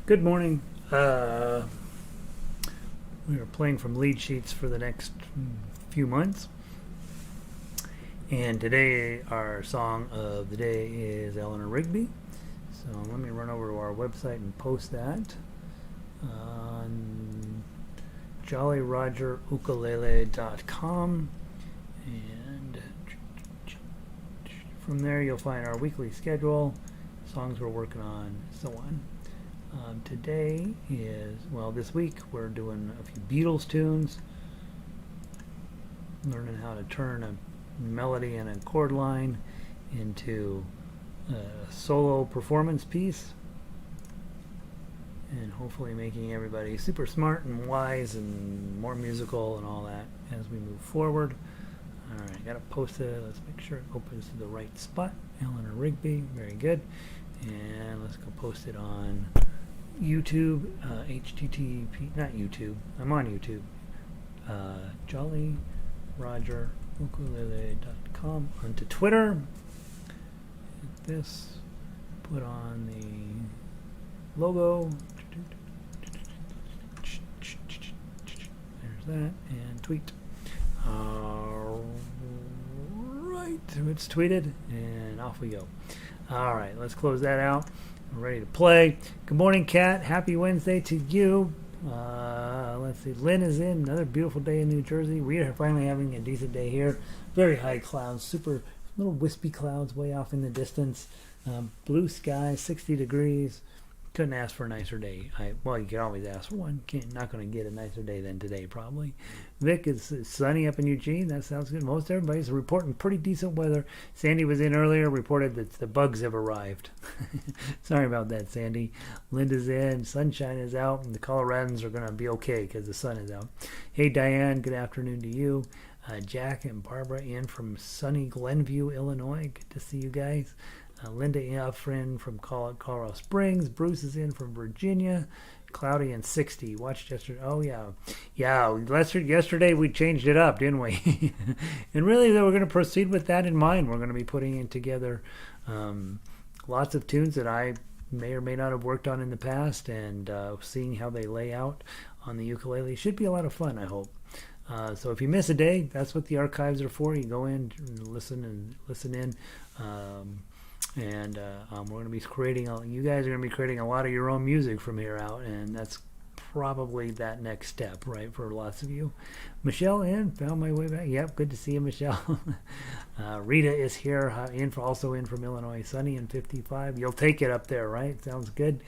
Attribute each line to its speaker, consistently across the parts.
Speaker 1: Good morning. We are playing from lead sheets for the next few months. And today, our song of the day is Eleanor Rigby. So let me run over to our website and post that on jollyrogerukulele.com. And from there, you'll find our weekly schedule, songs we're working on, so on. Today is, this week we're doing a few Beatles tunes, learning how to turn a melody and a chord line into a solo performance piece, and hopefully making everybody super smart and wise and more musical and all that as we move forward. Alright, I gotta post it. Let's make sure it opens to the right spot. Eleanor Rigby, very good. And let's go post it on YouTube, HTTP, not YouTube, I'm on YouTube, jollyrogerukulele.com, onto Twitter, hit this, put on the logo, there's that, and tweet. Alright, it's tweeted, and off we go. Alright, let's close that out. We're ready to play. Good morning, Kat. Happy Wednesday to you. Let's see. Lynn is in. Another beautiful day in New Jersey. We are finally having a decent day here. Very high clouds. Super little wispy clouds way off in the distance. Blue sky, 60 degrees. Couldn't ask for a nicer day. You can always ask for one. Not going to get a nicer day than today, probably. Vic, is sunny up in Eugene. That sounds good. Most everybody's reporting pretty decent weather. Sandy was in earlier, reported that the bugs have arrived. Sorry about that, Sandy. Linda's in. Sunshine is out, and the Coloradans are going to be okay because the sun is out. Hey, Diane, good afternoon to you. Jack and Barbara in from sunny Glenview, Illinois. Good to see you guys. Linda, a friend from Colorado Springs. Bruce is in from Virginia. Cloudy and 60. Watched yesterday. Oh, yeah. Yesterday we changed it up, didn't we? And really, we're going to proceed with that in mind. We're going to be putting in together lots of tunes that I may or may not have worked on in the past, and seeing how they lay out on the ukulele. Should be a lot of fun, I hope. So if you miss a day, that's what the archives are for. You go in and listen in. We're going to be you guys are going to be creating a lot of your own music from here out, and that's probably that next step, right, for lots of you. Michelle found my way back. Yep, good to see you, Michelle. Rita is here, also in from Illinois, sunny and 55. You'll take it up there, right? Sounds good.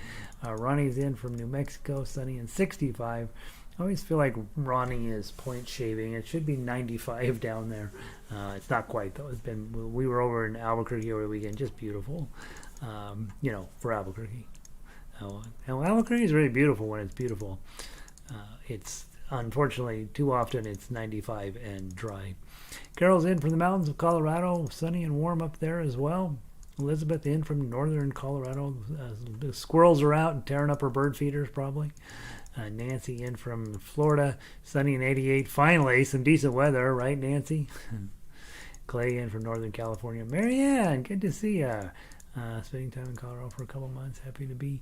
Speaker 1: Ronnie's in from New Mexico, sunny and 65. I always feel like Ronnie is point shaving. It should be 95 down there. It's not quite though. We were over in Albuquerque over the weekend, just beautiful. For Albuquerque. Albuquerque is really beautiful when it's beautiful. It's unfortunately too often it's 95 and dry. Carol's in from the mountains of Colorado, sunny and warm up there as well. Elizabeth in from northern Colorado. The squirrels are out and tearing up her bird feeders probably. Nancy in from Florida, sunny and 88. Finally, some decent weather, right, Nancy? Clay in from Northern California. Marianne, good to see you. Spending time in Colorado for a couple months. Happy to be,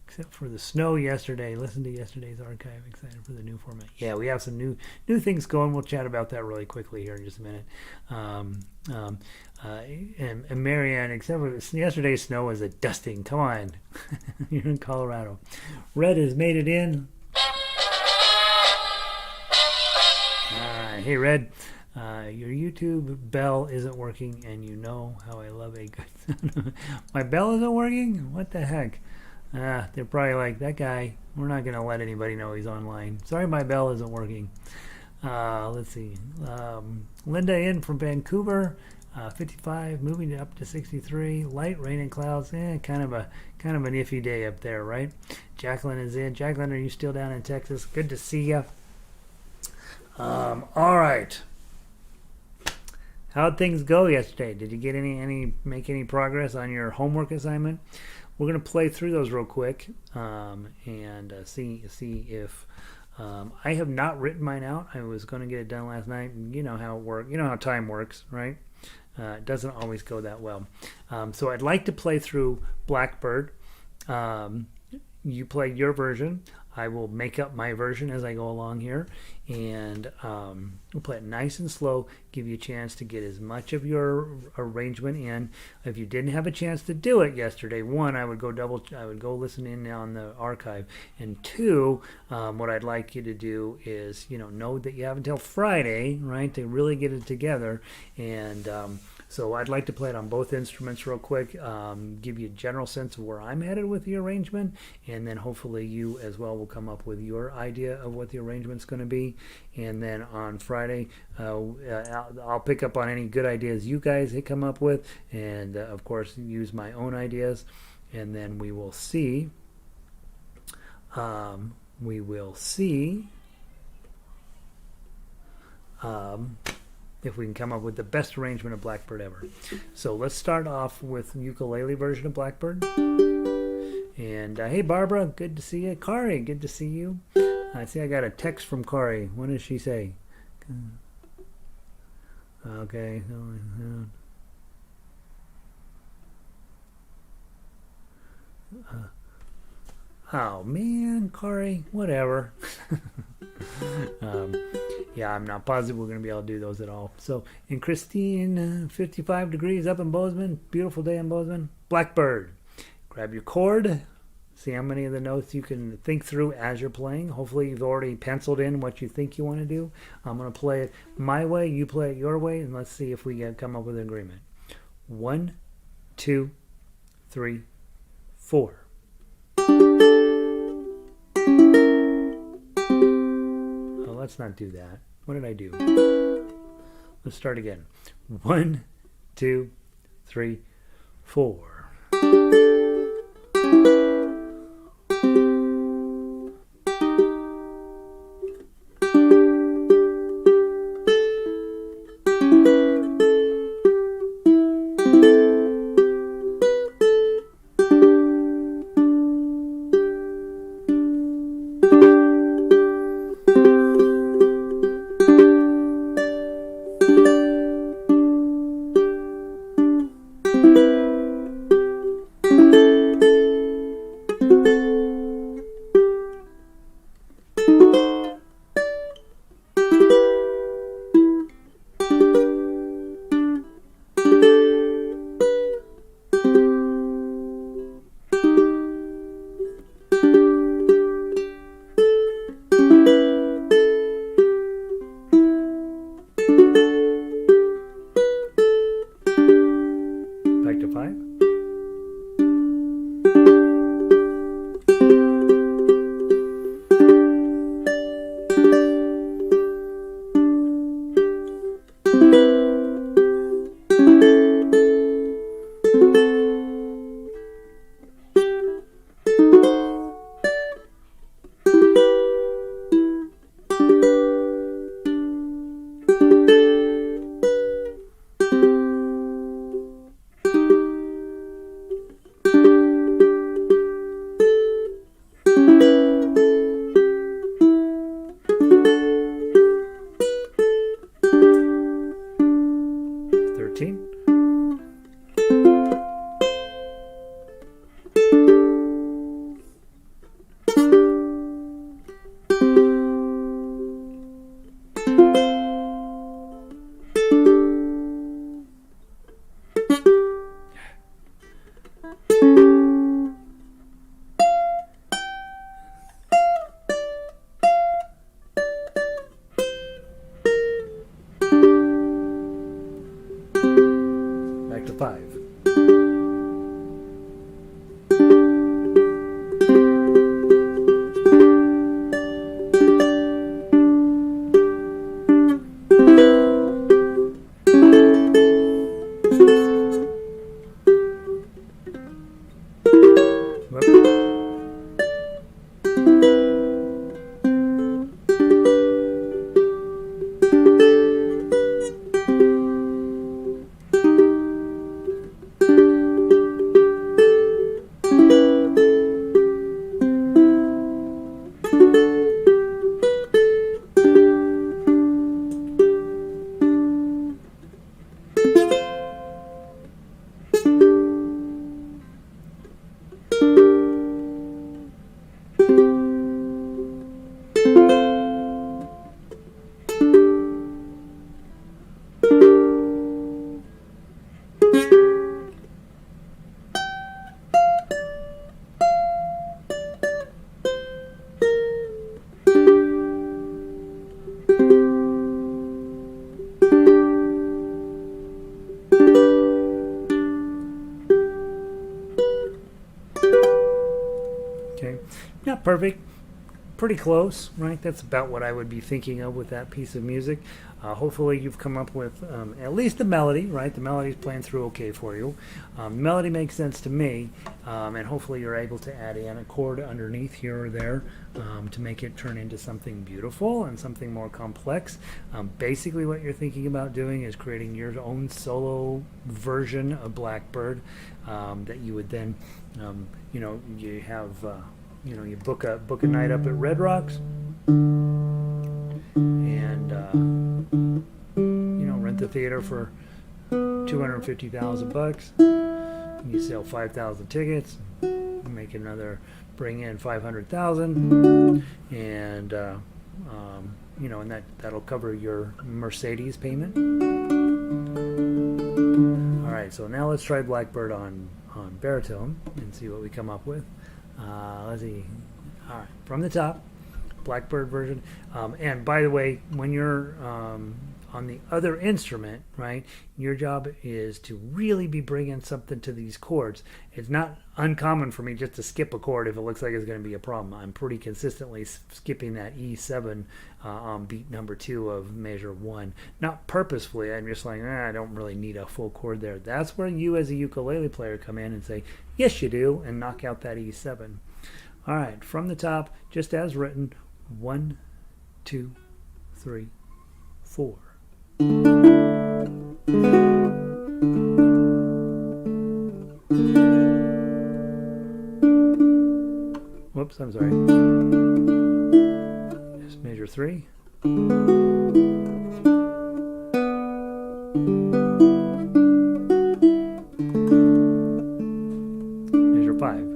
Speaker 1: except for the snow yesterday. Listen to yesterday's archive. Excited for the new format. Yeah, we have some new things going. We'll chat about that really quickly here in just a minute. And Marianne, except for yesterday's snow was a dusting. Come on. You're in Colorado. Red has made it in. Hey, Red, your YouTube bell isn't working, and you know how I love a good sound. My bell isn't working? What the heck? They're probably like, that guy, we're not going to let anybody know he's online. Sorry, my bell isn't working. Let's see. Linda in from Vancouver, 55, moving up to 63. Light rain and clouds. Kind of an iffy day up there, right? Jacqueline is in. Jacqueline, are you still down in Texas? Good to see you. All right. How'd things go yesterday? Did you get make any progress on your homework assignment? We're going to play through those real quick and see if I have not written mine out. I was going to get it done last night. You know how it works. You know how time works, right? It doesn't always go that well. So I'd like to play through Blackbird. you play your version. I will make up my version as I go along here, and we'll play it nice and slow, give you a chance to get as much of your arrangement in. If you didn't have a chance to do it yesterday, one, I would go listen in on the archive, and two, what I'd like you to do is, know that you have until Friday, right, to really get it together, and so I'd like to play it on both instruments real quick, give you a general sense of where I'm headed with the arrangement, and then hopefully you as well will come up with your idea of what the arrangement's going to be. And then on Friday, I'll pick up on any good ideas you guys come up with, and of course use my own ideas, and then we will see. If we can come up with the best arrangement of Blackbird ever. So let's start off with ukulele version of Blackbird. And hey, Barbara, good to see you. Kari, good to see you. I see I got a text from Kari. What does she say? Okay. Oh man, Kari, whatever. Yeah, I'm not positive we're going to be able to do those at all. So, and Christine, 55 degrees up in Bozeman. Beautiful day in Bozeman. Blackbird. Grab your chord. See how many of the notes you can think through as you're playing. Hopefully you've already penciled in what you think you want to do. I'm going to play it my way. You play it your way. And let's see if we can come up with an agreement. 1, 2, 3, 4. Let's not do that. What did I do? Let's start again. 1, 2, 3, 4. Okay, not perfect, pretty close, right? That's about what I would be thinking of with that piece of music. Hopefully you've come up with at least the melody, right? The melody's playing through okay for you. The melody makes sense to me, and hopefully you're able to add in a chord underneath here or there to make it turn into something beautiful and something more complex. Basically what you're thinking about doing is creating your own solo version of Blackbird that you would then, you have, you book a night up at Red Rocks, and rent the theater for $250,000. You sell 5,000 tickets, bring in 500,000, and and that'll cover your Mercedes payment. All right, so now let's try Blackbird on baritone and see what we come up with. Let's see. All right, from the top, Blackbird version. And by the way, when you're on the other instrument, right, your job is to really be bringing something to these chords. It's not uncommon for me just to skip a chord if it looks like it's going to be a problem. I'm pretty consistently skipping that E7 on beat number 2 of measure 1. Not purposefully, I'm just like, I don't really need a full chord there. That's where you as a ukulele player come in and say, yes you do, and knock out that E7. All right, from the top, just as written, 1, 2, 3, 4. Whoops, I'm sorry. Just measure 3. Measure 5.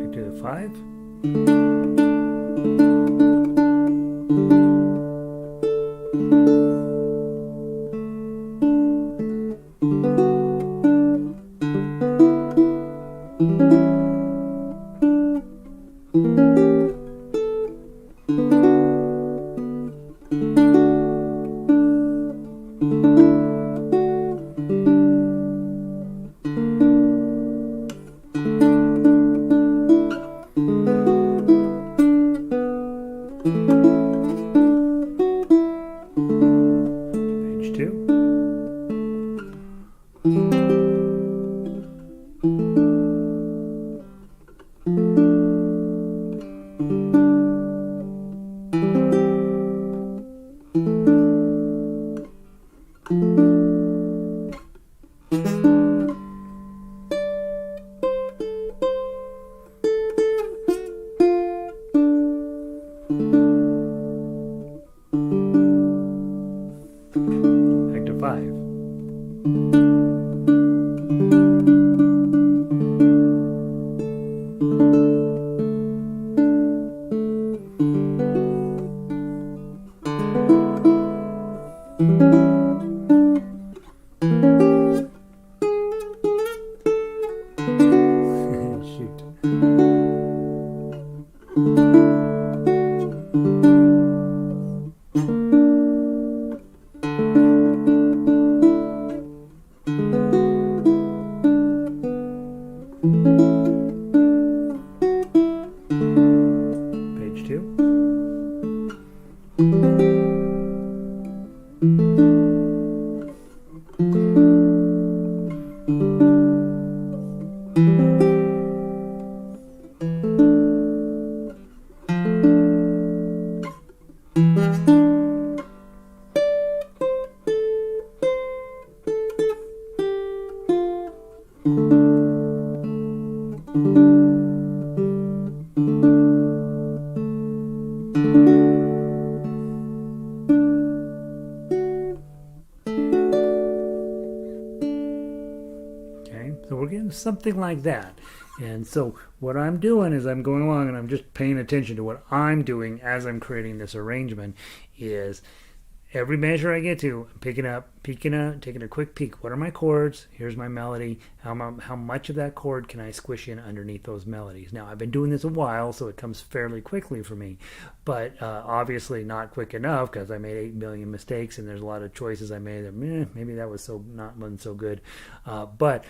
Speaker 1: Back to the 5. Page 2. Back to 5. Shoot. Page 2. something like that. And so what I'm doing is I'm going along and I'm just paying attention to what I'm doing as I'm creating this arrangement. Is every measure I get to, I'm picking up, taking a quick peek. What are my chords? Here's my melody. How much of that chord can I squish in underneath those melodies? Now, I've been doing this a while, so it comes fairly quickly for me. But obviously not quick enough, because I made 8 million mistakes, and there's a lot of choices I made that maybe that was wasn't so good. But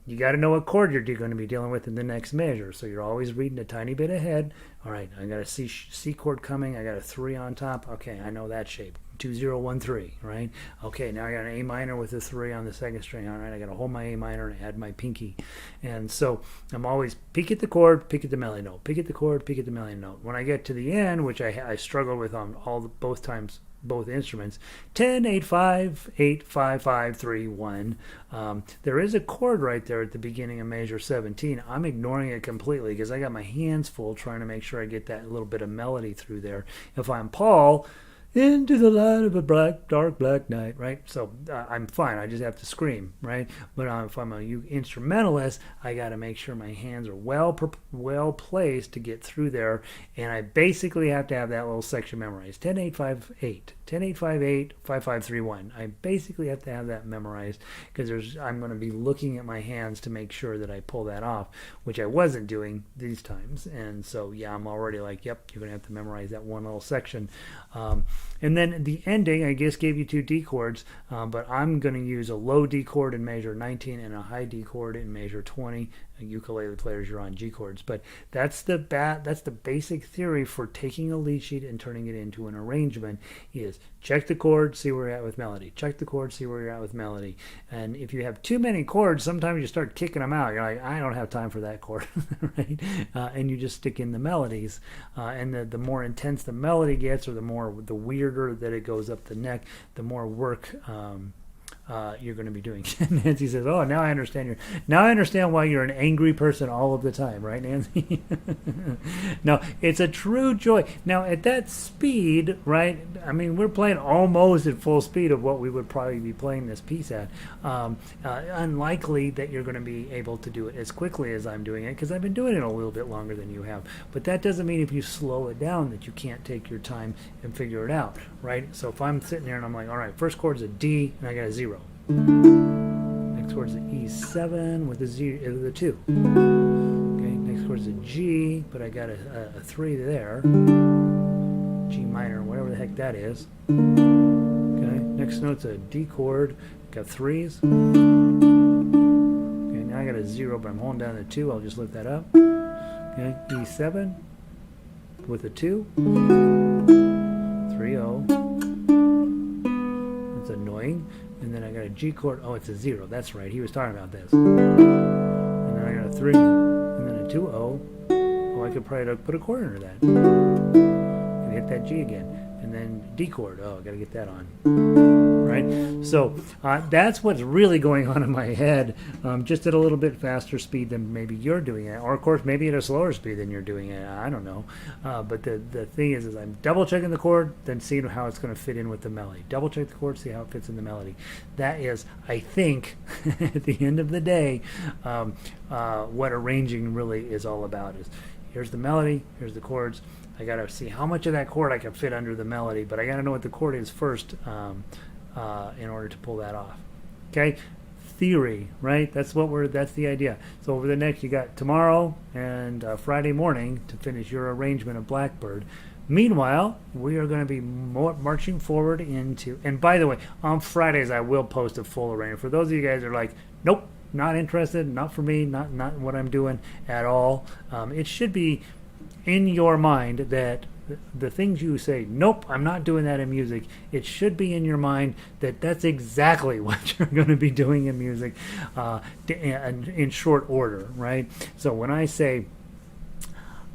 Speaker 1: you got to know what chord you're going to be dealing with in the next measure. So you're always reading a tiny bit ahead. All right, I got a C chord coming. I got a 3 on top. Okay, I know that shape. 2 0 1 3, right? Okay, now I got an A minor with a 3 on the second string. All right, I got to hold my A minor and add my pinky. And so I'm always peek at the chord, peek at the melody note, peek at the chord, peek at the melody note. When I get to the end, which I struggled with on both instruments, 10 8 5 8 5 5 3 1. There is a chord right there at the beginning of measure 17. I'm ignoring it completely because I got my hands full trying to make sure I get that little bit of melody through there. If I'm Paul, into the light of a dark black night, right? So I'm fine. I just have to scream, right? But if I'm a instrumentalist, I got to make sure my hands are well placed to get through there, and I basically have to have that little section memorized. 10 8 5 8, 10 8 5 8 5 5 3 1. I basically have to have that memorized because I'm going to be looking at my hands to make sure that I pull that off, which I wasn't doing these times. And so yeah, I'm already like, yep, you're going to have to memorize that one little section. And then the ending, I guess, gave you 2 D chords, but I'm going to use a low D chord in measure 19 and a high D chord in measure 20. Ukulele players, you're on G chords, but that's the basic theory for taking a lead sheet and turning it into an arrangement. Is check the chord, see where you're at with melody. Check the chord, see where you're at with melody. And if you have too many chords, sometimes you start kicking them out. You're like, I don't have time for that chord, right? And you just stick in the melodies. And the more intense the melody gets, or the weirder that it goes up the neck, the more work you're going to be doing. Nancy says, "Oh, now I understand why you're an angry person all of the time, right, Nancy?" No, it's a true joy. Now, at that speed, right? I mean, we're playing almost at full speed of what we would probably be playing this piece at. Unlikely that you're going to be able to do it as quickly as I'm doing it, because I've been doing it a little bit longer than you have. But that doesn't mean if you slow it down that you can't take your time and figure it out, right? So if I'm sitting there and I'm like, all right, first chord's a D and I got a 0. Next chord's an E7 with a 2. Okay, next chord's a G, but I got a 3 there. G minor, whatever the heck that is. Okay, next note's a D chord, got 3s. Okay, now I got a 0, but I'm holding down the 2. I'll just lift that up. Okay, E7 with a 2. 3-0. That's annoying. And then I got a G chord. Oh, it's a 0. That's right. He was talking about this. And then I got a 3. And then a 2-0. Oh, I could probably put a chord under that. And hit that G again. And then D chord. Oh, I got to get that on. Right? So that's what's really going on in my head, just at a little bit faster speed than maybe you're doing it. Or, of course, maybe at a slower speed than you're doing it. I don't know. But the thing is I'm double-checking the chord, then seeing how it's going to fit in with the melody. Double-check the chord, see how it fits in the melody. That is, I think, at the end of the day, what arranging really is all about. Is here's the melody, here's the chords. I got to see how much of that chord I can fit under the melody, but I got to know what the chord is first in order to pull that off. Okay? Theory, right? That's the idea. So over the next, you got tomorrow and Friday morning to finish your arrangement of Blackbird. Meanwhile, we are going to be marching forward into, and by the way, on Fridays I will post a full arrangement. For those of you guys that are like, nope, not interested, not for me, not what I'm doing at all. It should be in your mind that the things you say, nope, I'm not doing that in music, it should be in your mind that that's exactly what you're going to be doing in music in short order, right? So when I say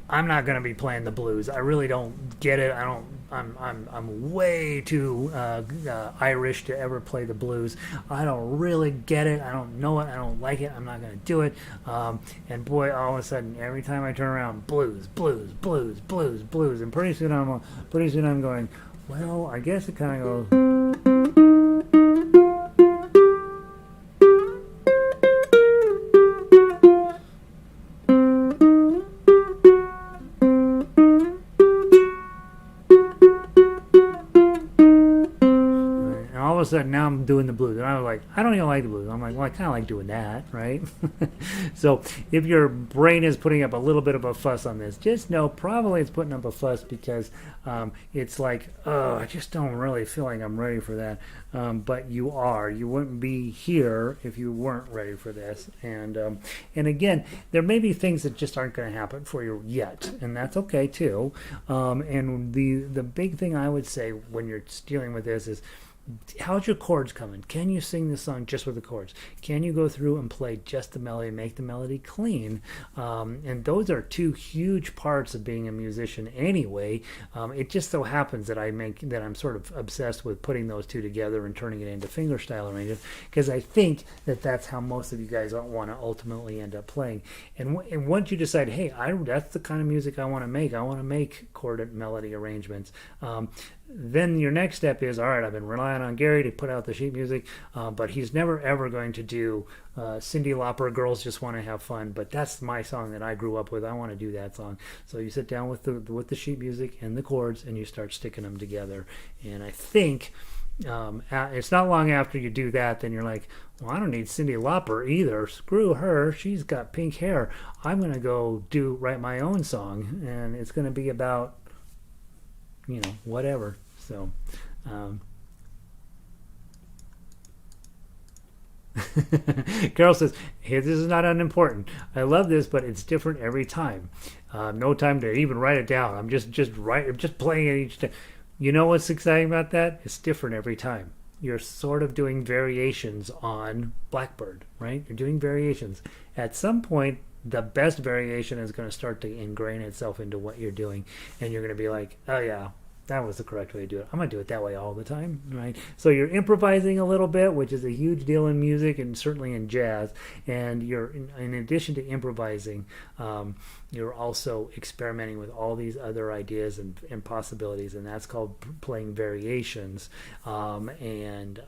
Speaker 1: I'm not going to be playing the blues, I really don't get it. I'm way too Irish to ever play the blues. I don't really get it. I don't know it. I don't like it. I'm not going to do it. And boy, all of a sudden, every time I turn around, blues, blues, blues, blues, blues, and pretty soon I'm going, well, I guess it kind of goes. all of a sudden now I'm doing the blues, and I was like, I don't even like the blues. I'm like, well, I kind of like doing that, right? So if your brain is putting up a little bit of a fuss on this, just know probably it's putting up a fuss because it's like, oh, I just don't really feel like I'm ready for that. But you are. You wouldn't be here if you weren't ready for this. And again, there may be things that just aren't going to happen for you yet, and that's okay too. And the big thing I would say when you're dealing with this is, how's your chords coming? Can you sing the song just with the chords? Can you go through and play just the melody, make the melody clean? And those are two huge parts of being a musician anyway. It just so happens that I'm sort of obsessed with putting those two together and turning it into fingerstyle arrangements, because I think that that's how most of you guys want to ultimately end up playing. And once you decide, hey, that's the kind of music I want to make chord and melody arrangements. Then your next step is, all right, I've been relying on Gary to put out the sheet music, but he's never ever going to do Cyndi Lauper, Girls Just Want to Have Fun, but that's my song that I grew up with. I want to do that song. So you sit down with the sheet music and the chords, and you start sticking them together. And I think it's not long after you do that, then you're like, well, I don't need Cyndi Lauper either. Screw her. She's got pink hair. I'm going to go write my own song, and it's going to be about, whatever. So, Carol says, hey, this is not unimportant. I love this, but it's different every time. No time to even write it down. I'm just playing it each time. You know what's exciting about that? It's different every time. You're sort of doing variations on Blackbird, right? You're doing variations. At some point, the best variation is going to start to ingrain itself into what you're doing, and you're going to be like, oh yeah, that was the correct way to do it. I'm going to do it that way all the time, right? So you're improvising a little bit, which is a huge deal in music and certainly in jazz. And you're, in addition to improvising, you're also experimenting with all these other ideas and possibilities, and that's called playing variations. And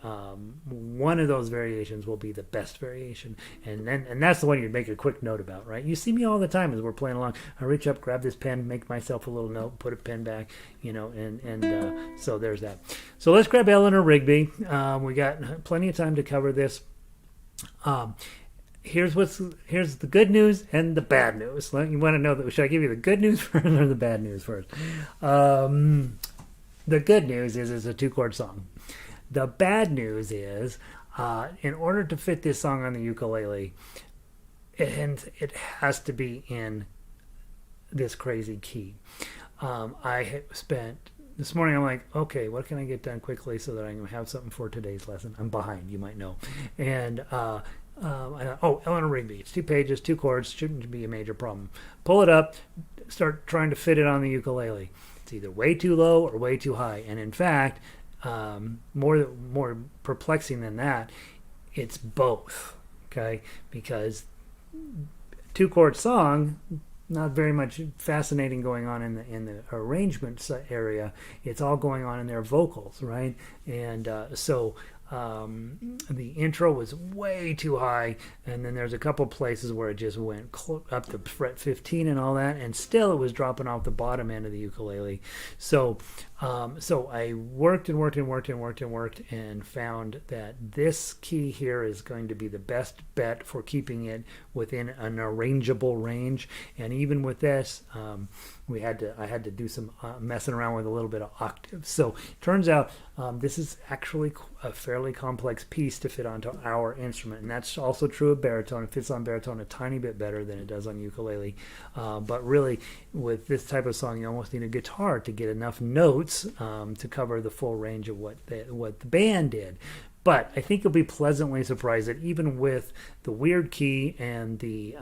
Speaker 1: one of those variations will be the best variation, and that's the one you'd make a quick note about, right? You see me all the time as we're playing along. I reach up, grab this pen, make myself a little note, put a pen back, and so there's that. So let's grab Eleanor Rigby. We got plenty of time to cover this. Here's the good news and the bad news. You want to know that? Should I give you the good news first or the bad news first? The good news is it's a 2-chord song. The bad news is, in order to fit this song on the ukulele, it has to be in this crazy key. I spent this morning, I'm like, okay, what can I get done quickly so that I can have something for today's lesson? I'm behind, you might know. And I thought, Eleanor Rigby, it's 2 pages, 2 chords, shouldn't be a major problem. Pull it up, start trying to fit it on the ukulele. It's either way too low or way too high. And in fact, more perplexing than that, it's both, okay? Because 2-chord song, not very much fascinating going on in the arrangement area. It's all going on in their vocals, right? And so the intro was way too high, and then there's a couple places where it just went up to fret 15 and all that, and still it was dropping off the bottom end of the ukulele. So I worked and found that this key here is going to be the best bet for keeping it within an arrangeable range. And even with this, I had to do some messing around with a little bit of octaves. So it turns out this is actually a fairly complex piece to fit onto our instrument, and that's also true of baritone. It fits on baritone a tiny bit better than it does on ukulele. But really, with this type of song, you almost need a guitar to get enough notes to cover the full range of what the band did. But I think you'll be pleasantly surprised that even with the weird key and the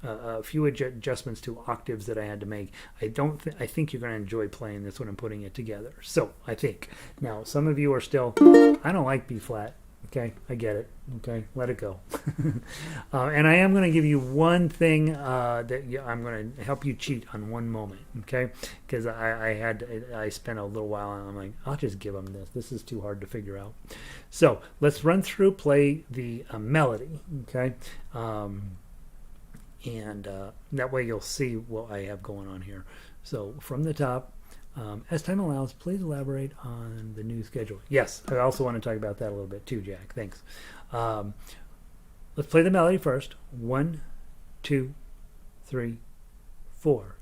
Speaker 1: a few adjustments to octaves that I had to make, I think you're going to enjoy playing this when I'm putting it together. So I think. Now, some of you are still, I don't like B flat. Okay, I get it. Okay, let it go. And I am going to give you one thing I'm going to help you cheat on one moment. Okay, because I spent a little while and I'm like, I'll just give them this. This is too hard to figure out. So let's run through, play the melody. Okay, and that way you'll see what I have going on here. So from the top, As time allows, please elaborate on the new schedule. Yes, I also want to talk about that a little bit too, Jack. Thanks. Let's play the melody first. 1, 2, 3, 4.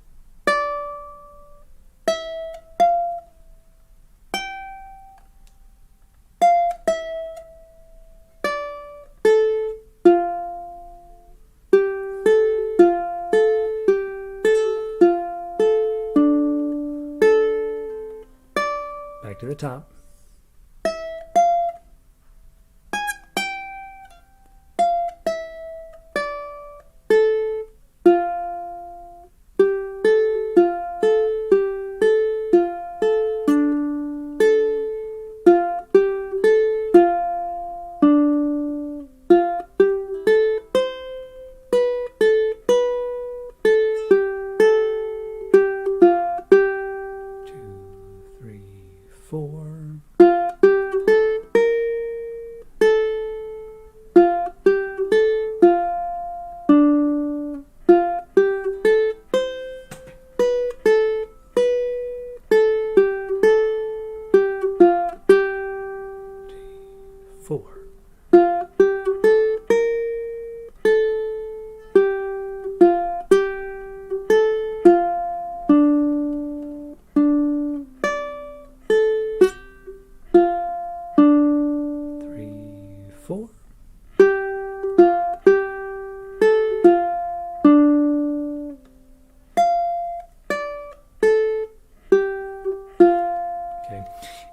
Speaker 1: Back to the top.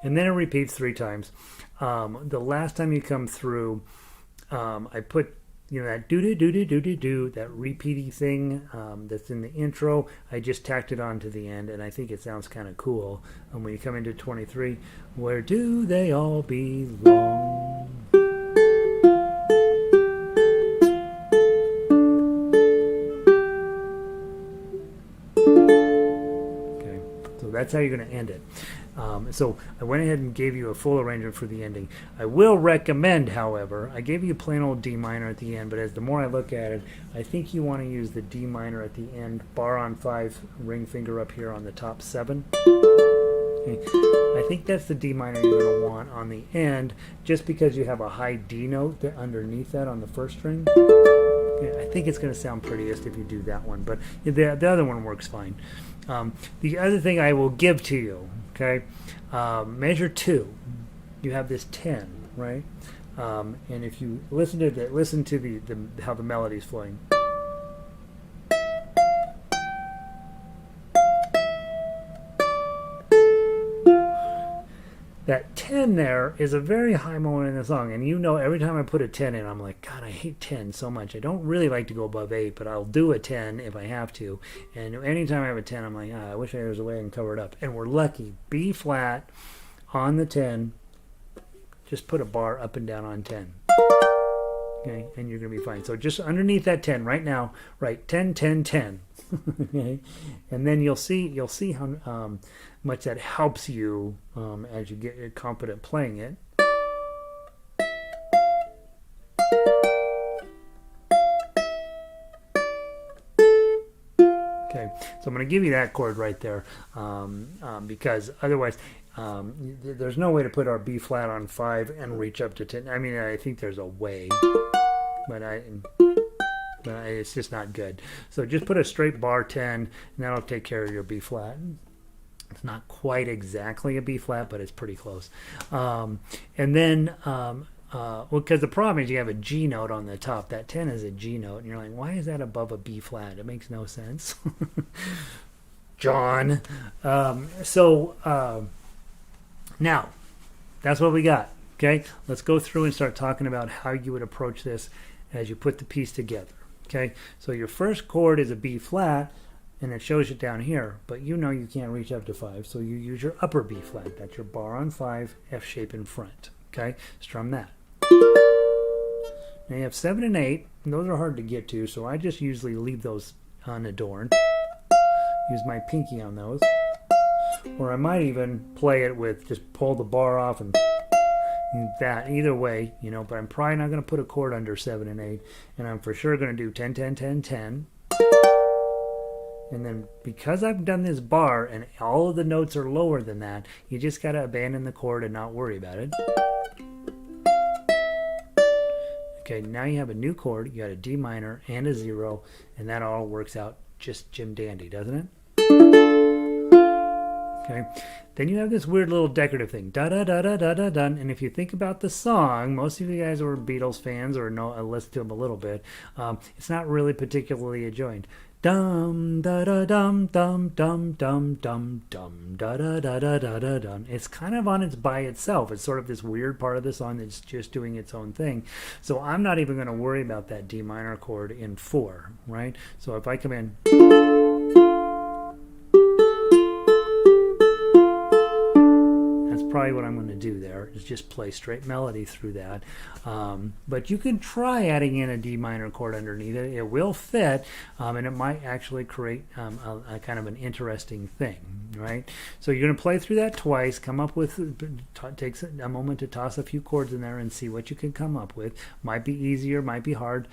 Speaker 1: And then it repeats 3 times. The last time you come through, I put that do, that repeaty thing that's in the intro. I just tacked it on to the end, and I think it sounds kind of cool. And when you come into 23, where do they all belong? Okay, so that's how you're going to end it. So I went ahead and gave you a full arrangement for the ending. I will recommend, however, I gave you a plain old D minor at the end, but as the more I look at it, I think you want to use the D minor at the end, bar on 5, ring finger up here on the top 7. Okay. I think that's the D minor you're going to want on the end, just because you have a high D note underneath that on the first string. Okay. I think it's going to sound prettiest if you do that one, but the other one works fine. The other thing I will give to you, okay, measure 2, you have this 10, right? And if you listen to the how the melody is flowing. That 10 there is a very high moment in the song, and every time I put a 10 in, I'm like, God, I hate 10 so much. I don't really like to go above 8, but I'll do a 10 if I have to. And anytime I have a 10, I'm like, I wish there was a way I can cover it up. And we're lucky. B flat on the 10, just put a bar up and down on 10. Okay, and you're going to be fine. So just underneath that 10 right now, write 10, 10, 10. Okay, and then you'll see how much that helps you as you get confident playing it. Okay, so I'm going to give you that chord right there because otherwise there's no way to put our B flat on 5 and reach up to 10. I mean, I think there's a way, but it's just not good. So just put a straight bar 10, and that'll take care of your B flat. It's not quite exactly a B flat, but it's pretty close. And then, because the problem is you have a G note on the top. That 10 is a G note, and you're like, why is that above a B flat? It makes no sense. John. Now, that's what we got. Okay, let's go through and start talking about how you would approach this as you put the piece together. Okay, so your first chord is a B flat, and it shows it down here, but you can't reach up to 5, so you use your upper B flat. That's your bar on 5, F shape in front. Okay, strum that. Now you have 7 and 8, and those are hard to get to, so I just usually leave those unadorned. Use my pinky on those. Or I might even play it with, just pull the bar off and that. Either way, but I'm probably not going to put a chord under 7 and 8, and I'm for sure going to do 10, 10, 10, 10. And then because I've done this bar and all of the notes are lower than that, you just got to abandon the chord and not worry about it. Okay, now you have a new chord. You got a D minor and a 0, and that all works out just Jim Dandy, doesn't it? Okay, then you have this weird little decorative thing, da da da da da da da. And if you think about the song, most of you guys who are Beatles fans or know listen to them a little bit, it's not really particularly adjoined. Dum da da dum dum dum dum dum dum da da da da da da dum. It's kind of on its by itself. It's sort of this weird part of the song that's just doing its own thing. So I'm not even going to worry about that D minor chord in 4, right? So if I come in, probably what I'm going to do there is just play straight melody through that. But you can try adding in a D minor chord underneath it. It will fit, and it might actually create a kind of an interesting thing, right? So you're going to play through that twice, come up with, takes a moment to toss a few chords in there and see what you can come up with. Might be easier, might be hard.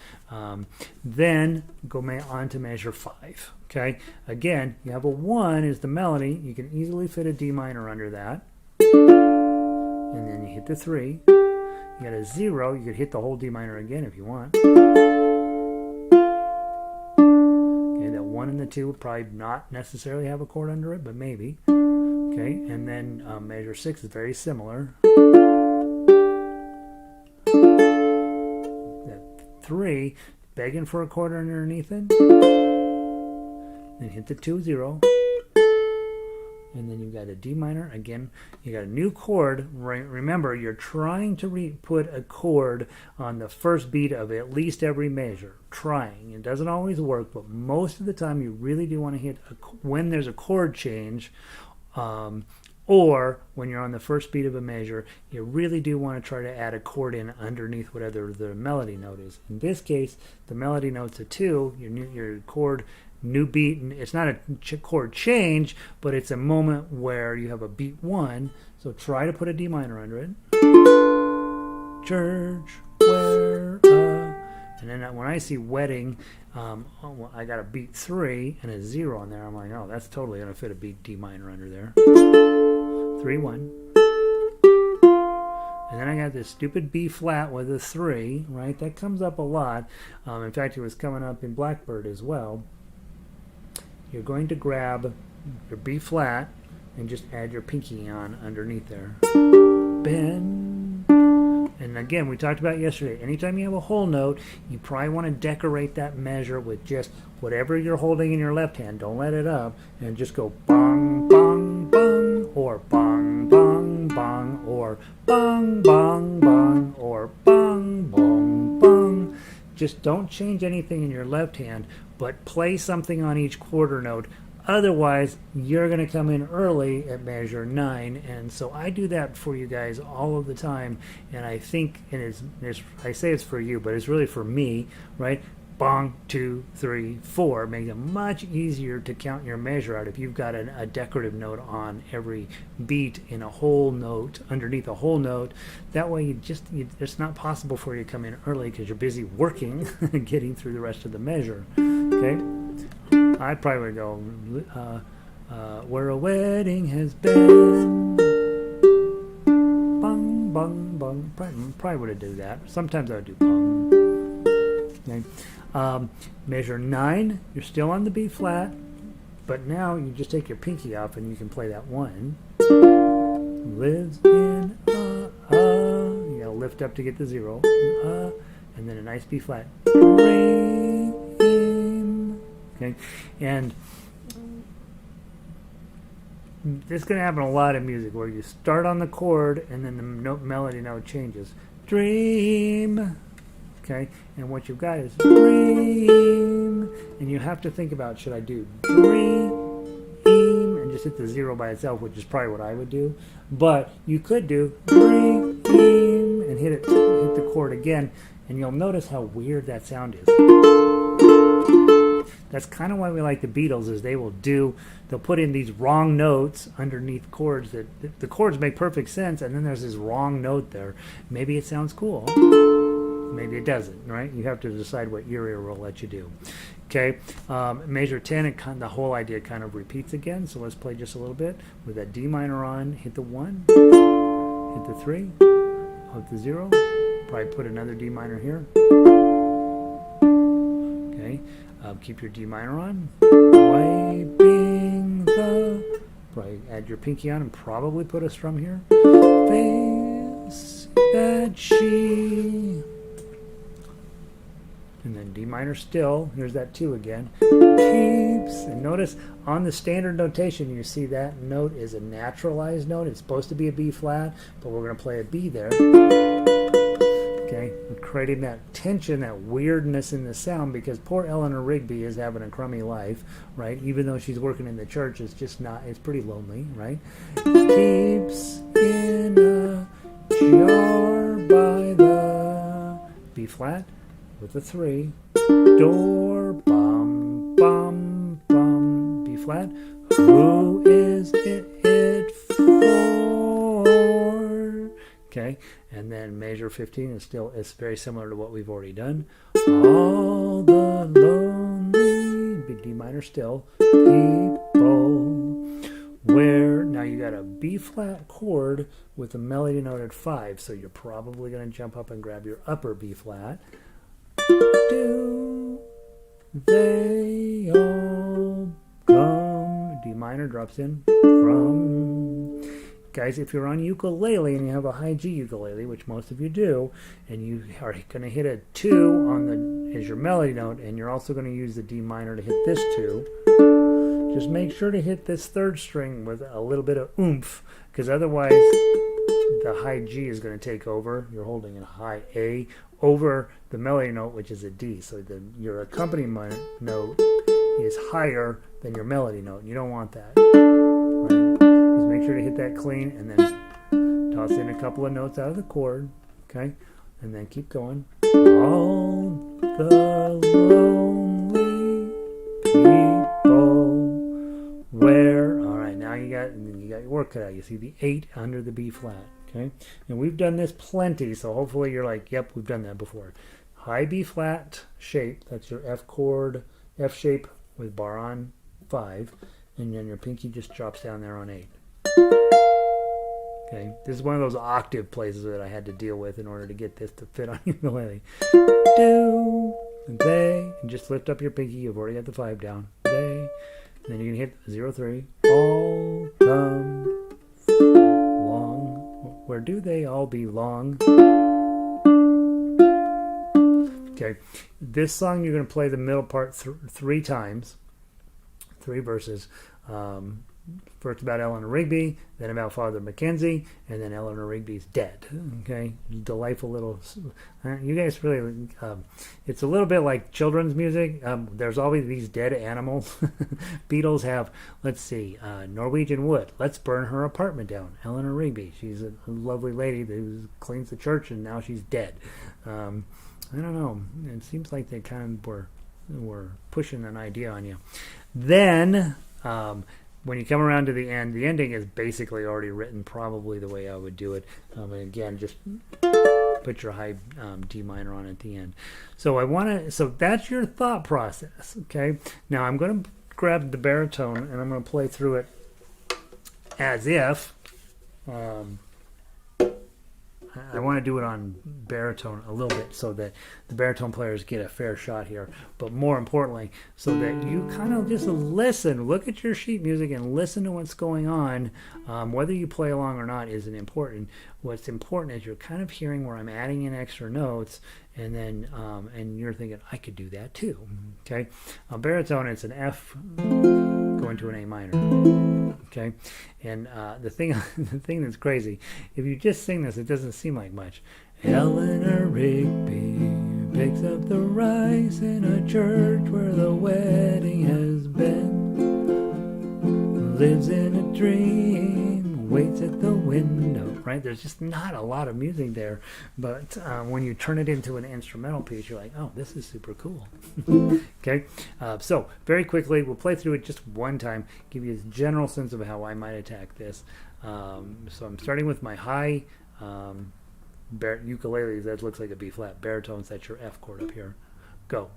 Speaker 1: Then go on to measure 5. Okay, again, you have a 1 is the melody. You can easily fit a D minor under that. And then you hit the 3. You got a 0. You could hit the whole D minor again if you want. Okay, that 1 and the 2 would probably not necessarily have a chord under it, but maybe. Okay, and then measure 6 is very similar. That 3, begging for a chord underneath it. Then hit the 2, 0. And then you've got a D minor. Again, you got a new chord. Remember, you're trying to put a chord on the first beat of at least every measure. Trying. It doesn't always work, but most of the time you really do want to hit when there's a chord change, or when you're on the first beat of a measure, you really do want to try to add a chord in underneath whatever the melody note is. In this case, the melody note's a 2. Your chord, new beat, and it's not a chord change, but it's a moment where you have a beat 1. So try to put a D minor under it. Church, where, and then when I see wedding, I got a beat 3 and a 0 on there. I'm like, oh, that's totally gonna fit a beat D minor under there. 3, 1. And then I got this stupid B flat with a 3, right? That comes up a lot. In fact, it was coming up in Blackbird as well. You're going to grab your B flat and just add your pinky on underneath there. Bend. And again, we talked about yesterday, anytime you have a whole note, you probably want to decorate that measure with just whatever you're holding in your left hand. Don't let it up. And just go bong, bong, bong, or bong, bong, bong, or bong, bong, bong, or bong, bong, bong. Just don't change anything in your left hand, but play something on each quarter note. Otherwise, you're going to come in early at measure 9, and so I do that for you guys all of the time, and I think, I say it's for you, but it's really for me, right? Bong, 2, 3, 4 makes it much easier to count your measure out if you've got a decorative note on every beat in a whole note, underneath a whole note. That way it's not possible for you to come in early because you're busy working and getting through the rest of the measure. Okay? I probably would go, where a wedding has been. Bong, bong, bong. Probably would do that. Sometimes I would do bong. Okay. Measure 9, you're still on the B flat, but now you just take your pinky off and you can play that 1. Lives in you gotta lift up to get the 0. And then a nice B flat. Okay, and this is going to happen a lot in music where you start on the chord and then the melody note changes. Dream. Okay, and what you've got is dream, and you have to think about, should I do dream and just hit the 0 by itself, which is probably what I would do, but you could do dream and hit the chord again, and you'll notice how weird that sound is. That's kind of why we like the Beatles, is they'll put in these wrong notes underneath chords that the chords make perfect sense, and then there's this wrong note there. Maybe it sounds cool. maybe it doesn't, right? You have to decide what your ear will let you do. Okay, measure 10, and the whole idea kind of repeats again. So let's play just a little bit with that D minor on. Hit the 1, hit the 3, hit the 0. Probably put another D minor here. Okay, keep your D minor on. Wiping the. Probably add your pinky on and probably put a strum here. Face that she. And then D minor still. Here's that 2 again. Keeps. And notice on the standard notation, you see that note is a naturalized note. It's supposed to be a B flat, but we're going to play a B there. Okay, we're creating that tension, that weirdness in the sound, because poor Eleanor Rigby is having a crummy life, right? Even though she's working in the church, it's just not, it's pretty lonely, right? Keeps in a jar by the B flat with a 3. Door, bum, bum, bum, B flat. Who is it for? Okay, and then measure 15 is still, it's very similar to what we've already done. All the lonely, big D minor still, people, where, now you got a B flat chord with a melody note at 5, so you're probably going to jump up and grab your upper B flat. Do they all come? D minor drops in from. Guys, if you're on ukulele and you have a high G ukulele, which most of you do, and you are going to hit a 2 on the as your melody note, and you're also going to use the D minor to hit this 2, just make sure to hit this 3rd string with a little bit of oomph, because otherwise the high G is going to take over. You're holding a high A over the melody note, which is a D. So your accompaniment note is higher than your melody note. You don't want that. Right? Just make sure to hit that clean, and then toss in a couple of notes out of the chord. Okay? And then keep going. All the lonely people where. All right, now you got your work cut out. You see the 8 under the B flat. Okay, and we've done this plenty, so hopefully you're like, yep, we've done that before. High B flat shape, that's your F chord, F shape with bar on 5, and then your pinky just drops down there on 8. Okay, this is one of those octave places that I had to deal with in order to get this to fit on ukulele. Do, they, and just lift up your pinky, you've already got the 5 down. They, and then you can hit 0, 3, all come. Where do they all belong? Okay, this song you're going to play the middle part 3 times, 3 verses. First about Eleanor Rigby, then about Father Mackenzie, and then Eleanor Rigby's dead. Okay, delightful little. You guys really, it's a little bit like children's music. There's always these dead animals. Beatles have, let's see, Norwegian Wood. Let's burn her apartment down. Eleanor Rigby, she's a lovely lady who cleans the church, and now she's dead. I don't know. It seems like they kind of were pushing an idea on you. Then. When you come around to the ending is basically already written, probably the way I would do it. And again, just put your high D minor on at the end. So so that's your thought process. Okay. Now I'm going to grab the baritone and I'm going to play through it as if. I want to do it on baritone a little bit so that the baritone players get a fair shot here. But more importantly, so that you kind of just listen, look at your sheet music and listen to what's going on. Whether you play along or not isn't important. What's important is you're kind of hearing where I'm adding in extra notes, and then and you're thinking, I could do that too. Okay, baritone, it's an F going to an A minor. Okay, and the thing that's crazy, if you just sing this, it doesn't seem like much. Eleanor Rigby picks up the rice in a church where the wedding has been. Lives in a dream, waits at the window. Right? There's just not a lot of music there, but when you turn it into an instrumental piece, you're like, oh, this is super cool. Okay, so very quickly, we'll play through it just one time, give you a general sense of how I might attack this. So I'm starting with my high Ukuleles, that looks like a B flat. Baritones, that's your F chord up here. Go.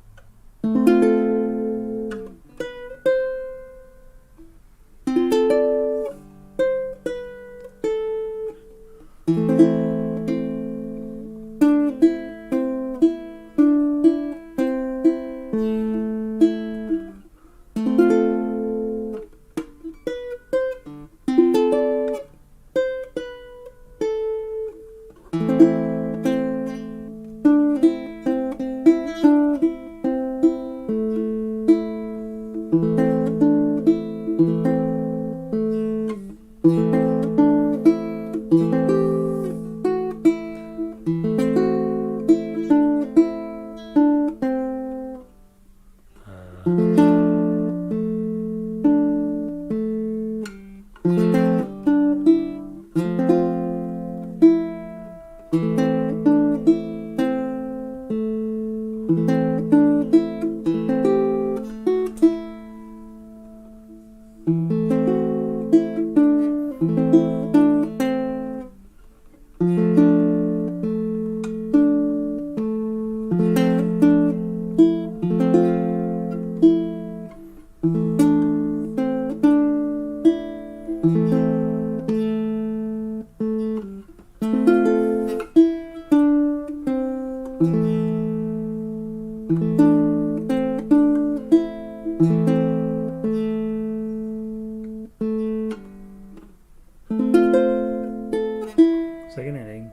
Speaker 1: Second inning.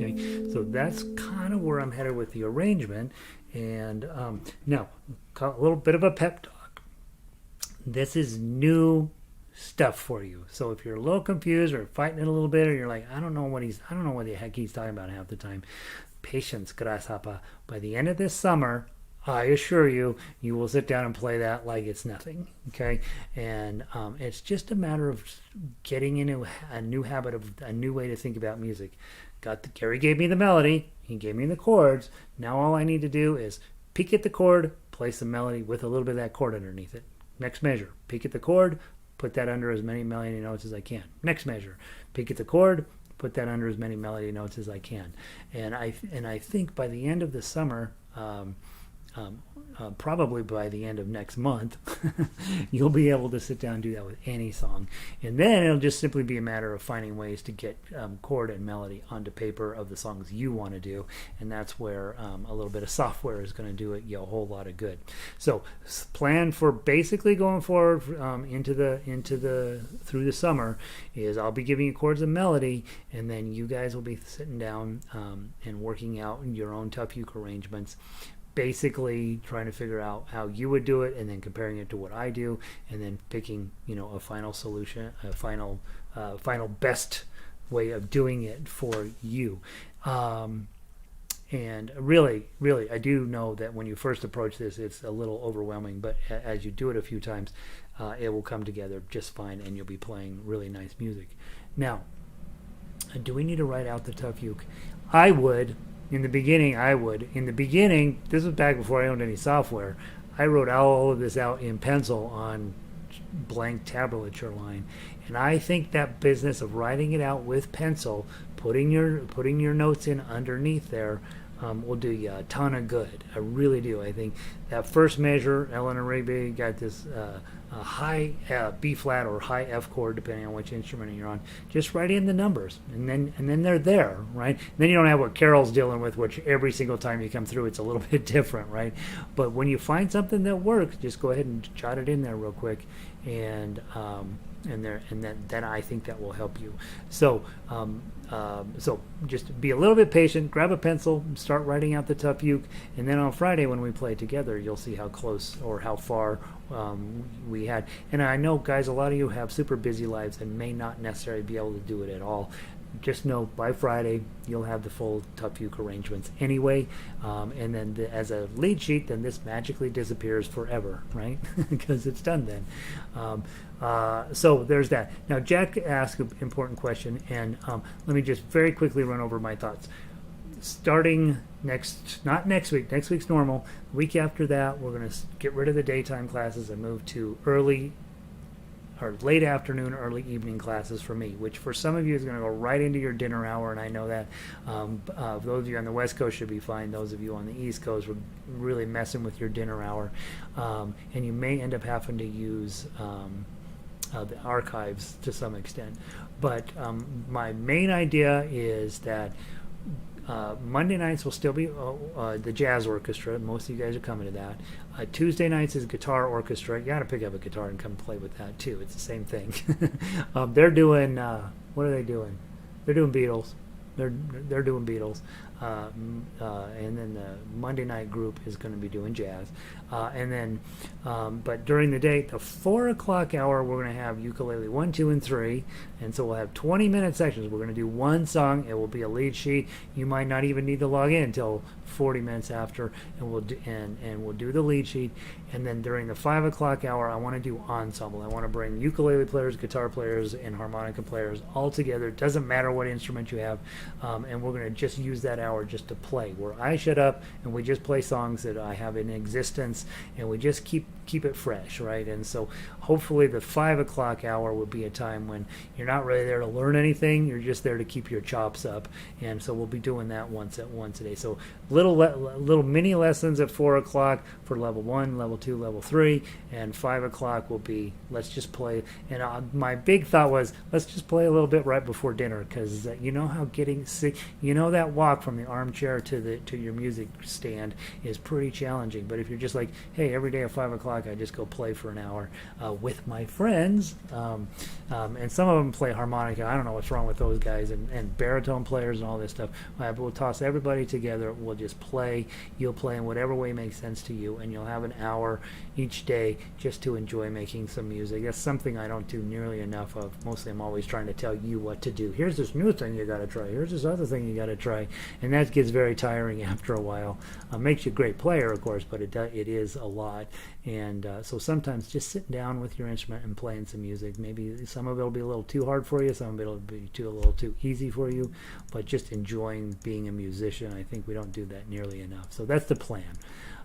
Speaker 1: Okay, so that's kind of where I'm headed with the arrangement. And now, a little bit of a pep talk. This is new stuff for you. So if you're a little confused or fighting it a little bit, or you're like, I don't know what the heck he's talking about half the time. Patience, grasshopper. By the end of this summer, I assure you, you will sit down and play that like it's nothing. Okay, and it's just a matter of getting into a new habit of a new way to think about music. Gary gave me the melody. He gave me the chords. Now all I need to do is peek at the chord, play some melody with a little bit of that chord underneath it. Next measure, peek at the chord, put that under as many melody notes as I can. Next measure, peek at the chord, put that under as many melody notes as I can. And I think by the end of the summer, probably by the end of next month, you'll be able to sit down and do that with any song. And then it'll just simply be a matter of finding ways to get chord and melody onto paper of the songs you want to do. And that's where a little bit of software is going to do it a whole lot of good. So plan for basically going forward through the summer is I'll be giving you chords and melody, and then you guys will be sitting down and working out your own Tuff uke arrangements, basically trying to figure out how you would do it and then comparing it to what I do, and then picking a final solution, a final best way of doing it for you. And really, I do know that when you first approach this, it's a little overwhelming, but as you do it a few times, it will come together just fine, and you'll be playing really nice music. Now, do we need to write out the Tuff uke? I would. In the beginning, this was back before I owned any software, I wrote all of this out in pencil on blank tablature line. And I think that business of writing it out with pencil, putting your notes in underneath there, will do you a ton of good. I really do. I think that first measure, Eleanor Rigby got this high B flat or high F chord, depending on which instrument you're on. Just write in the numbers, and then they're there, right? And then you don't have what Carol's dealing with, which every single time you come through, it's a little bit different, right? But when you find something that works, just go ahead and jot it in there real quick, and then I think that will help you. So just be a little bit patient, grab a pencil, start writing out the Tuff uke, and then on Friday when we play together, you'll see how close or how far we had. And I know, guys, a lot of you have super busy lives and may not necessarily be able to do it at all. Just know by Friday you'll have the full Tuff uke arrangements anyway, and then as a lead sheet, then this magically disappears forever, right? Because it's done then. So there's that. Now Jack asked an important question, and let me just very quickly run over my thoughts. starting not next week, next week's normal. The week after that, we're going to get rid of the daytime classes and move to early or late afternoon, early evening classes for me, which for some of you is going to go right into your dinner hour, and I know that. Those of you on the West Coast should be fine. Those of you on the East Coast are really messing with your dinner hour, and you may end up having to use the archives to some extent. But my main idea is that Monday nights will still be the jazz orchestra. Most of you guys are coming to that. Tuesday nights is guitar orchestra. You got to pick up a guitar and come play with that too. It's the same thing. They're doing what are they doing? They're doing Beatles. They're doing Beatles. And then the Monday night group is going to be doing jazz. And then, but during the day, the 4 o'clock hour, we're going to have ukulele 1, 2, and 3. And so we'll have 20-minute sections. We're going to do one song. It will be a lead sheet. You might not even need to log in until 40 minutes after, and we'll do the lead sheet. And then during the 5 o'clock hour, I want to do ensemble. I want to bring ukulele players, guitar players, and harmonica players all together. It doesn't matter what instrument you have, and we're going to just use that hour just to play, where I shut up and we just play songs that I have in existence, and we just keep it fresh, right? And so hopefully the 5 o'clock hour will be a time when you're not really there to learn anything, you're just there to keep your chops up. And so we'll be doing that once a day. So little mini lessons at 4 o'clock for level 1, level 2, level 3, and 5 o'clock will be let's just play. And my big thought was let's just play a little bit right before dinner, because you know how getting sick, that walk from the armchair to your music stand is pretty challenging. But if you're just like, hey, every day at 5 o'clock I just go play for an hour with my friends, and some of them play harmonica. I don't know what's wrong with those guys, and baritone players and all this stuff. But we'll toss everybody together. We'll just play. You'll play in whatever way makes sense to you, and you'll have an hour each day just to enjoy making some music. That's something I don't do nearly enough of. Mostly I'm always trying to tell you what to do. Here's this new thing you got to try. Here's this other thing you got to try, and that gets very tiring after a while. Makes you a great player, of course, but it is a lot. And so sometimes just sitting down with your instrument and playing some music. Maybe some of it will be a little too hard for you, some of it will be a little too easy for you, but just enjoying being a musician. I think we don't do that nearly enough. So that's the plan.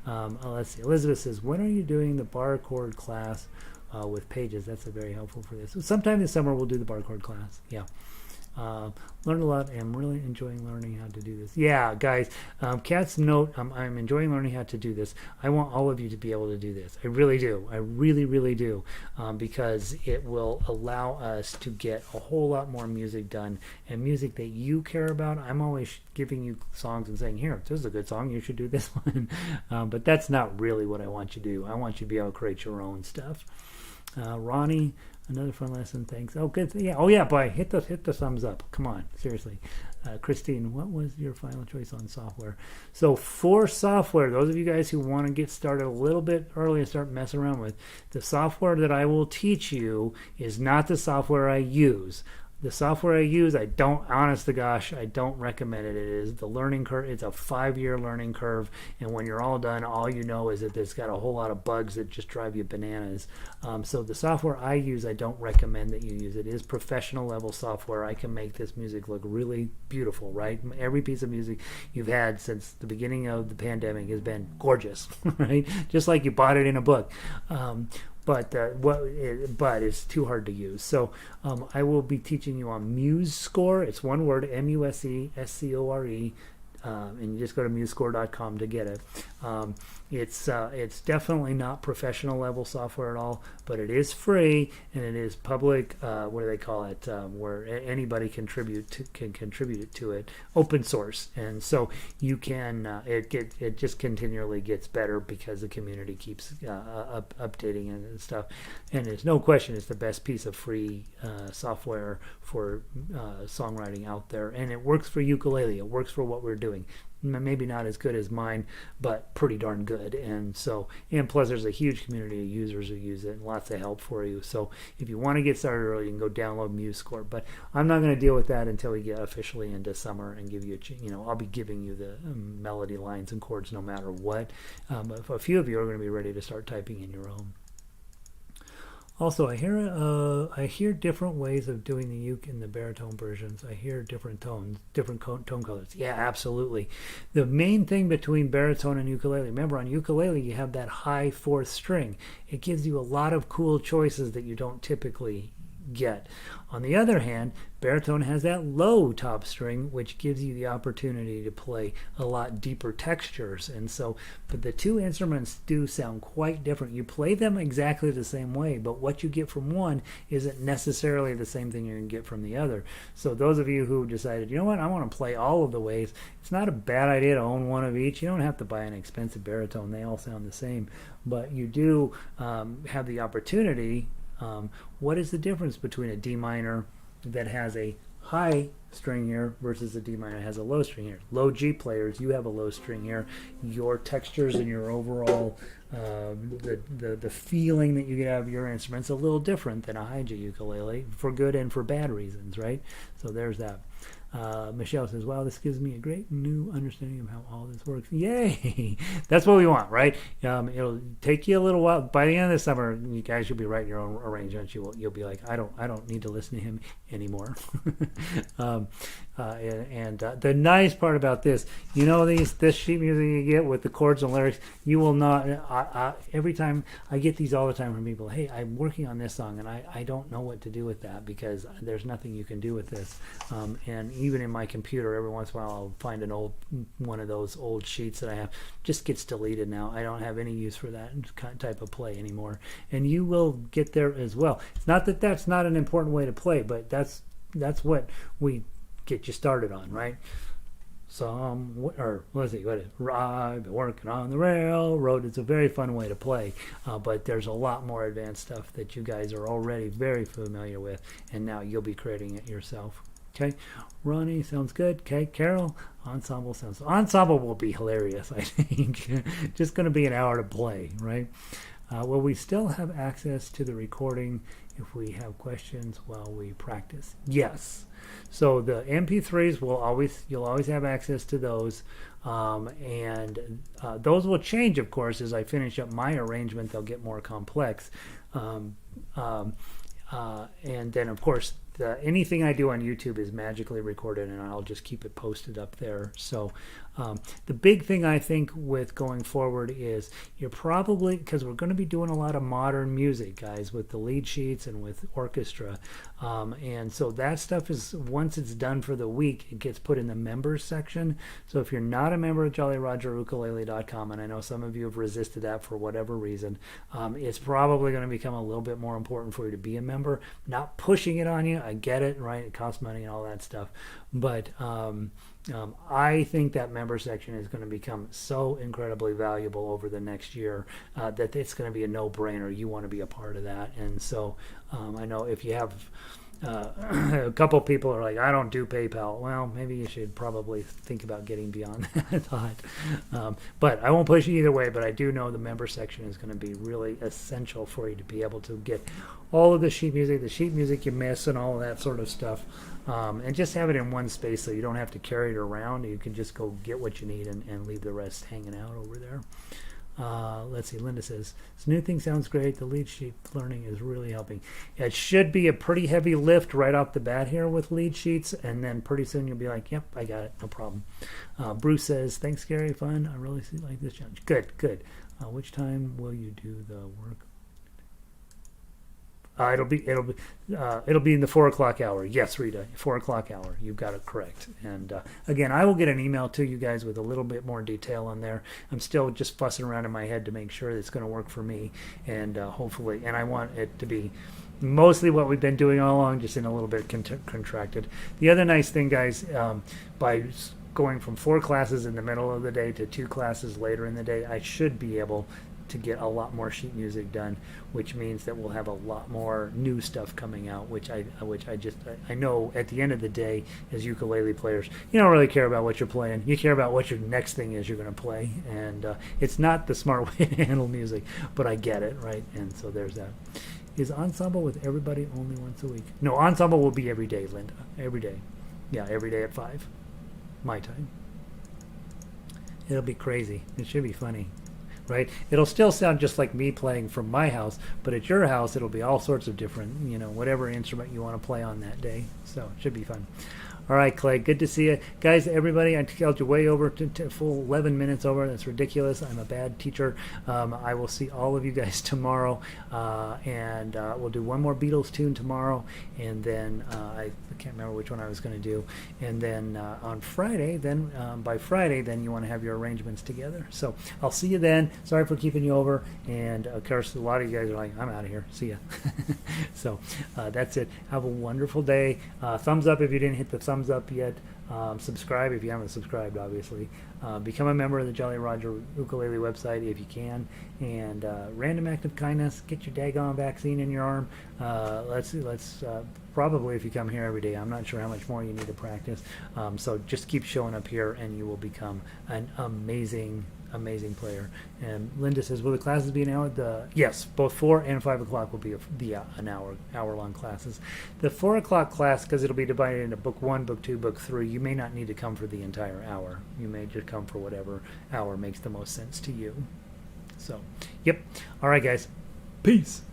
Speaker 1: Let's see. Elizabeth says, when are you doing the bar chord class with Pages? That's very helpful for this. Sometime this summer we'll do the bar chord class. Yeah. Learned a lot. I'm really enjoying learning how to do this. Yeah, guys, Kat's note, I'm enjoying learning how to do this. I want all of you to be able to do this. I really do. I really, really do, because it will allow us to get a whole lot more music done, and music that you care about. I'm always giving you songs and saying, here, this is a good song, you should do this one. But that's not really what I want you to do. I want you to be able to create your own stuff. Ronnie, another fun lesson, thanks. Oh, good. Yeah. Oh, yeah, boy, hit the thumbs up. Come on, seriously. Christine, what was your final choice on software? So for software, those of you guys who want to get started a little bit early and start messing around with, the software that I will teach you is not the software I use. The software I use, I don't recommend it. It is the learning curve. It's a 5-year learning curve, and when you're all done, all you know is that it's got a whole lot of bugs that just drive you bananas. So the software I use, I don't recommend that you use. It is professional level software. I can make this music look really beautiful, right? Every piece of music you've had since the beginning of the pandemic has been gorgeous, right? Just like you bought it in a book. But it's too hard to use. So I will be teaching you on MuseScore. It's one word, MuseScore, and you just go to musescore.com to get it. It's definitely not professional level software at all, but it is free, and it is public. What do they call it? Where anybody can contribute to it. Open source, and so you can. It just continually gets better because the community keeps updating and stuff. And there's no question it's the best piece of free software for songwriting out there, and it works for ukulele. It works for what we're doing. Maybe not as good as mine, but pretty darn good. And plus there's a huge community of users who use it and lots of help for you. So if you want to get started early, you can go download MuseScore. But I'm not going to deal with that until we get officially into summer and give you I'll be giving you the melody lines and chords no matter what. But a few of you are going to be ready to start typing in your own. Also, I hear different ways of doing the uke in the baritone versions. I hear different tones, different tone colors. Yeah, absolutely. The main thing between baritone and ukulele, remember on ukulele you have that high fourth string. It gives you a lot of cool choices that you don't typically get. On the other hand, baritone has that low top string, which gives you the opportunity to play a lot deeper textures. And so, but the two instruments do sound quite different. You play them exactly the same way, but what you get from one isn't necessarily the same thing you're going to get from the other. So those of you who decided, you know what, I want to play all of the ways, it's not a bad idea to own one of each. You don't have to buy an expensive baritone. They all sound the same. But you do have the opportunity. What is the difference between a D minor that has a high string here versus a D minor that has a low string here? Low G players, you have a low string here. Your textures and your overall the feeling that you get out of your instrument's a little different than a high G ukulele, for good and for bad reasons, right? So there's that. Michelle says, wow, this gives me a great new understanding of how all this works. Yay! That's what we want, right? It'll take you a little while. By the end of the summer, you guys will be writing your own arrangements. You'll be like, I don't need to listen to him anymore. The nice part about this, this sheet music you get with the chords and lyrics, you will not. Every time I get these all the time from people, hey, I'm working on this song and I don't know what to do with that because there's nothing you can do with this. And even in my computer, every once in a while, I'll find one of those old sheets that I have, just gets deleted now. I don't have any use for that type of play anymore. And you will get there as well. It's not that that's not an important way to play, but that's what we get you started on, right? What is it? I've been working on the railroad. It's a very fun way to play, but there's a lot more advanced stuff that you guys are already very familiar with, and now you'll be creating it yourself. Okay, Ronnie, sounds good. Okay, Carol, ensemble will be hilarious, I think. Just going to be an hour to play, right? Will we still have access to the recording if we have questions while we practice? Yes. So the MP3s you'll always have access to those, and those will change, of course, as I finish up my arrangement. They'll get more complex, and then, of course, anything I do on YouTube is magically recorded, and I'll just keep it posted up there. So the big thing I think with going forward is you're probably, because we're going to be doing a lot of modern music, guys, with the lead sheets and with orchestra, and so that stuff is, once it's done for the week, it gets put in the members section. So if you're not a member of JollyRogerUkulele.com, and I know some of you have resisted that for whatever reason, it's probably going to become a little bit more important for you to be a member. Not pushing it on you, I get it, right? It costs money and all that stuff, but I think that member section is going to become so incredibly valuable over the next year that it's going to be a no-brainer. You want to be a part of that. And so I know if you have a couple people are like, I don't do PayPal. Well, maybe you should probably think about getting beyond that thought. But I won't push you either way, but I do know the member section is going to be really essential for you to be able to get all of the sheet music you miss and all of that sort of stuff. And just have it in one space so you don't have to carry it around. You can just go get what you need and leave the rest hanging out over there. Let's see, Linda says, this new thing sounds great. The lead sheet learning is really helping. It should be a pretty heavy lift right off the bat here with lead sheets, and then pretty soon you'll be like, yep, I got it, no problem. Bruce says, thanks, Gary, fun. I really like this challenge. Good. Which time will you do the work? It'll be in the 4 o'clock hour. Yes, Rita, 4 o'clock hour. You've got it correct. And again, I will get an email to you guys with a little bit more detail on there. I'm still just fussing around in my head to make sure it's going to work for me, and hopefully. And I want it to be mostly what we've been doing all along, just in a little bit contracted. The other nice thing, guys, by going from 4 classes in the middle of the day to 2 classes later in the day, I should be able to get a lot more sheet music done, which means that we'll have a lot more new stuff coming out, which I know at the end of the day, as ukulele players, you don't really care about what you're playing. You care about what your next thing is you're going to play, and it's not the smart way to handle music, but I get it, right? And so there's that. Is ensemble with everybody only once a week? No, ensemble will be every day, Linda. Every day. Yeah, every day at 5 my time. It'll be crazy. It should be funny. right? It'll still sound just like me playing from my house, but at your house it'll be all sorts of different, whatever instrument you want to play on that day. So it should be fun. All right, Clay, good to see you. Guys, everybody, I held you way over to full 11 minutes over. That's ridiculous. I'm a bad teacher. I will see all of you guys tomorrow, and we'll do one more Beatles tune tomorrow, and then I can't remember which one I was going to do. And then on Friday, by Friday, then you want to have your arrangements together. So I'll see you then. Sorry for keeping you over, and of course, a lot of you guys are like, I'm out of here. See ya. So that's it. Have a wonderful day. Thumbs up if you didn't hit the thumbs up yet. Subscribe if you haven't subscribed, obviously. Become a member of the Jolly Roger Ukulele website if you can. And random act of kindness, get your daggone vaccine in your arm. Let's probably, if you come here every day, I'm not sure how much more you need to practice. So just keep showing up here and you will become an amazing player. And Linda says, will the classes be an hour? Yes, both 4 and 5 o'clock will be an hour-long classes. The 4 o'clock class, because it'll be divided into book 1, book 2, book 3, you may not need to come for the entire hour. You may just come for whatever hour makes the most sense to you. So, yep. All right, guys. Peace.